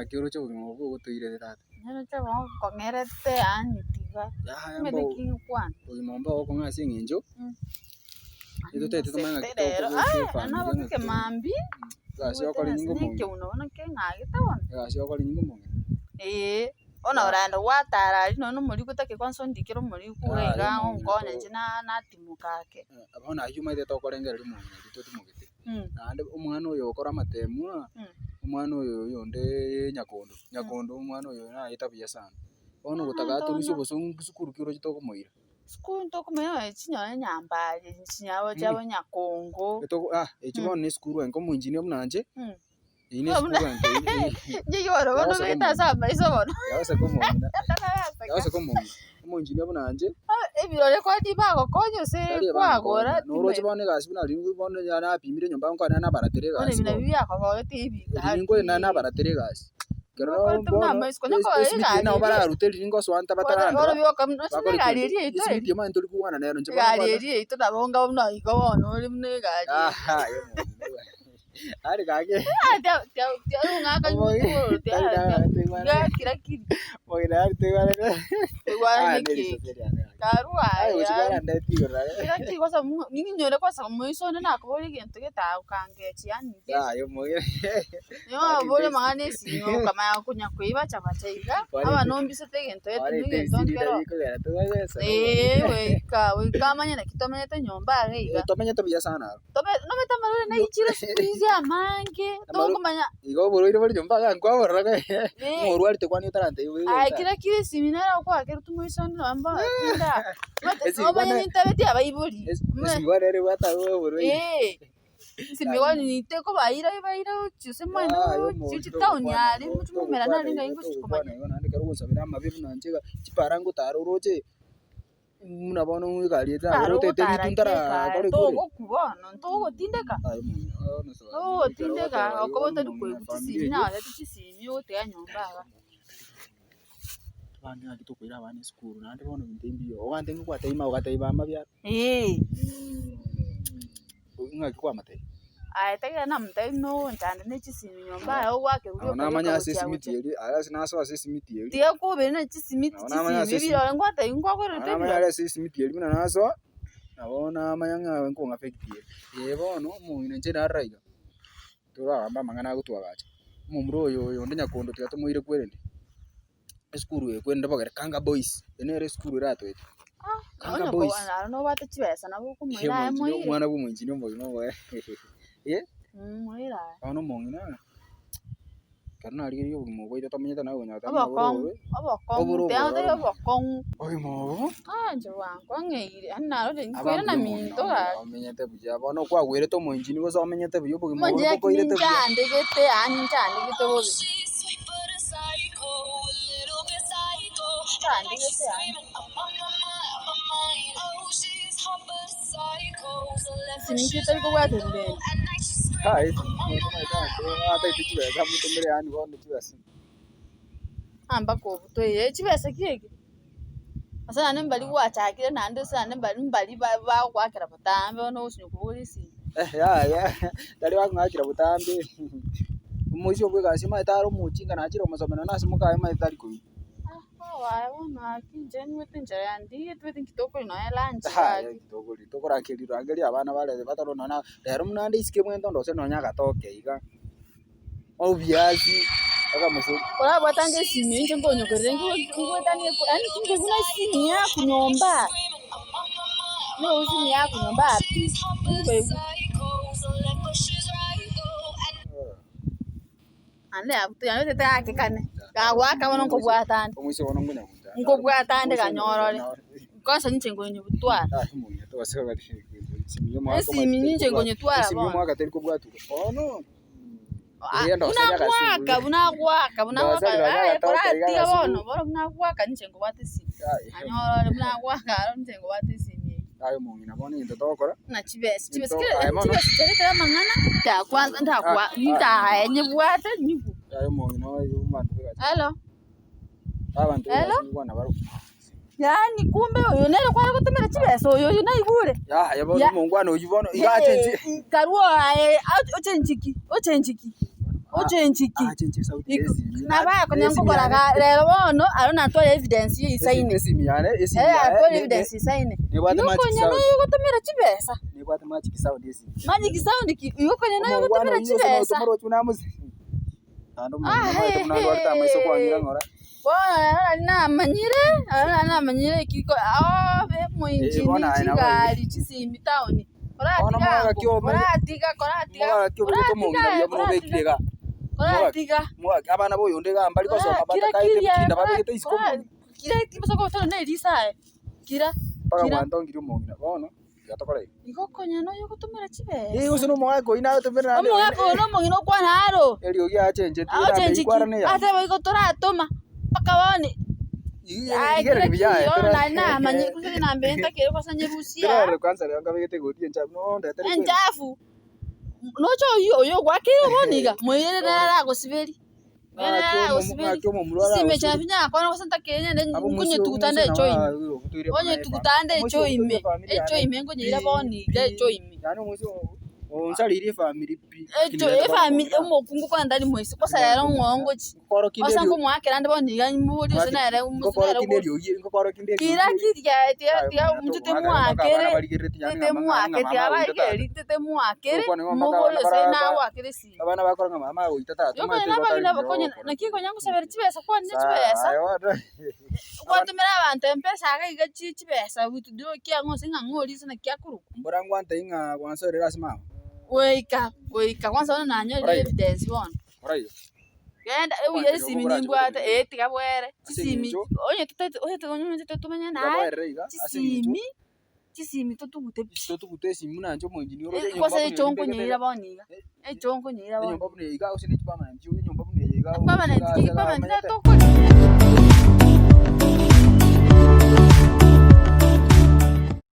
ng'aki oroche obogima obwo ogotoire tata. Nyeroche kong'erete yani tiga. Mete king'wana. Obogima mbo okong'a ase eng'encho etotaete tomanya ng'aki Rero, tokobeka nabo kemambi. egasi okore nyingo omonge. Keuno bono keng'agete bono. Egasi okore nyingo omonge. Ona orenda gwatara ari nono omorigo otake kwansa ondikere omorigo iga onkonya inche natimuka ake. Bono aywo omaete tokorengera omong'ina riria totimogete. Naende omwana oyo okora amatemwa, omwana oyo onde nyakondo. Nyakondo omwana oyo naye etabia sana. Bono gotaka torusie obosongo sukuru ki oroche tokomoira. Sukuru ntokomoira chinyore nyambare chinyabo chabo nyakongo. Echi bono na esukuru enke omoengineer buna inche. Ine esukuru enke. Nje yoro bono beta samba iso bono. Yawase komong'ina. Yawase komong'ina. Omoengineer buna inche. Ebirore kwa bagokonya ase kwagora. Noroche bono egasi buna riria bono napimire nyomba nkwana nabaratere egasi. Bono ebina bibi akogogete ibika. Ningo nabaratere egasi. Kero bono nabo bararute riringo swanta bataranda. Oro bioka mno gari eri ito. Isi miti mani turi kuwana nero nche bono. Gari eri ito nabonga mno igo bono ori mno gari. Ari kage. Tia ngaka nyuto tia kira kiri. Mogira ari tegara. Tegara neki. Karua ya. Kira kiri kwa sababu ningi nyore kwa sababu mwiso na akobori gento getakange chiani. Yo mogira. Yo bole mangane sinyo kama kunya kuiba chapachaiga. Aba nombise tegento gento kero. Weka manya kitomete nyomba reiga. Tomenya tabia sana. No metamarore na ichira squeeze amange. Tokumanya. Igo boroire bari nyomba gankwa borraga. Moru ari tekwani utarante. Kira kiri seminara kwa kero tumuiso namba tinda. Obanya nintabeti abaibori. Esibare re bata boroire. Simiwani niteko baira chuse mwana chichi town yari mutumera nari nga ingo chikomanya. Nandi kero gusabira amabibu nanjega chiparango taroroche. Munabona umugari rote tebitundara kore kore kubona ntogotindeka tindeka okobota dukwegutisi na yatisimi ote anyomba bana ali tokwira abana school nande bono bintembiyo ogante ngwataima ogataiba amabya ngaki kwa mate tega na mtaino ntande nechisimi nyomba yo gwake uri namanya ase simitieri aya sinaso ase simitieri tia kubere na chisimiti biro ngwata ingwakore tebiro namanya ase simitieri bina naso nabona amanya nkonga fekitieri bono muine nche naraiga turagamba mangana gutwagacha mumuro oyo onde nyakondo tiga tomoire kwerende esukuru ekwende bogere Kanga Boys enere esukuru ratwete Kanga Boys no bate chibesa nabo kumwira moire mwana bw'umwinjini mboyo no we mwira ono mongina kana ari yo mugoita tamenyeta nawe nyata obokong teande obokong oy mo nje wangu ngeire anaro de nkwira na minto ga amenyete buja bono kwa gwere to monjini go so amenyete buyo bogi mo ko irete ande gete ande gete bogi ande gete sinikita ko wa tende hai ata itibeza mutumire yani bono tibesa amba ko butoye chibesa kiege asa nane mbali gwachakire nande sana mbali ba gwakira butambe ono usinyo kubulisi ya dali wakungakira butambe umuisho bwegasi maitaro muchinga nachiro masomero nasimuka maitari ko wona kinje nwete njaya ndi twete kitoko ino ya lunch kitoko litokora kiriro angeli abana bale bataro nona rero munande isike mwendo ndose nonya gatoke iga obviasi aka muso kora batange simi nje mbonyo kerengo ngotani ani kinje kuna simi ya kunyomba no simi ya kunyomba ane abutu ya tete ake kane gagwaka bono nkobwatande omwise bono ngunya nkobwatande ganyorore kosa nche ngonyo butwara munya to baseka bari simi nje ngonyo twara simi mwaka teri kobwatu ono bunagwaka koratiga bono bunagwaka nche ngobwate simi anyorore bunagwaka aro nche ngobwate simi ayo mungina bono into tokora na chibesi kera mangana ta kwanza ndakwa nda nyibwate nyibu ayo mungina ayo mantu hello abantu bana baro yani kumbe oyo nero kwara gutumira chibesa oyo naigure ya bono mungwana oyibono igatenji karuo ochenjiki Ochenjiki. Achenje sauti esimu. Naba konyango koraga rero bono arona twale evidence yisaine. Esimu yane Twale evidence yisaine. Nebwate magic Konyano sound. yogotomera chibesa. Nebwate magic sound esimu. Magic sound ki yokonyano yogotomera chibesa. Tomoro tunamuzi. Ando mwana tunalwa tamaiso kwa ngira ngora. Bona namanyire kiko be mwinjini chigali chisimi town. Koratiga. Abana boyondega mbali basoma batakaite kutinda babegete isiko. Kira kibasoko tono ne risae. Kira Paka umongina bono yatokora. Igokonya no yogotomera chibe. Uso no mwako ina tumera. Mwako no mongino kwa naro. Elio gi achenje tira kwara ne ya. Ate boigotora toma. Paka bone. Igere biya. Na manyi kusini na mbenta kero kwasanye Rusia. Tira kwanza leo ngabegete godi enchafu no ndete. Enchafu. Nocho yo gwakiro boniga. Moyere na gosiberi. Sime chafinya kwa kwasanta Kenya kunye tukutande choime. Onye tukutande choime. Choime ngonyira boniga choime. Yani musi onsalire family pi. Family omokungu kwa ndani mwese kosa yara ngongo chi. Osa ngo mwakera ndabo niga mburi sina yara umusina yara. Kira tia mtete mwakere. Tete mwakere abaigeri tete mwakere. Mugolo sina wakere si. Abana bakora mama uitata. Yoko na bakonye nakiko nyangu sabera chibesa kwa nje chibesa. Kwa tumera abantu mpesa aga chibesa witudio kia ngo singa ngori sina kia kuru. Mbora ngwanta inga kwansorera sima. Weka kwanza ona nanyo evidence bona. Orayo. Genda uye simi nimbwate tika bwere. Simi onye tete tumanya naye. Simi tutugute simu nanjo monjini oro nyomba. Kwase chonko nyira boniga. Chonko nyira boniga. Nyomba bune iga usini chipama nanjo nyomba bune iga. Pama nanjo tokoli.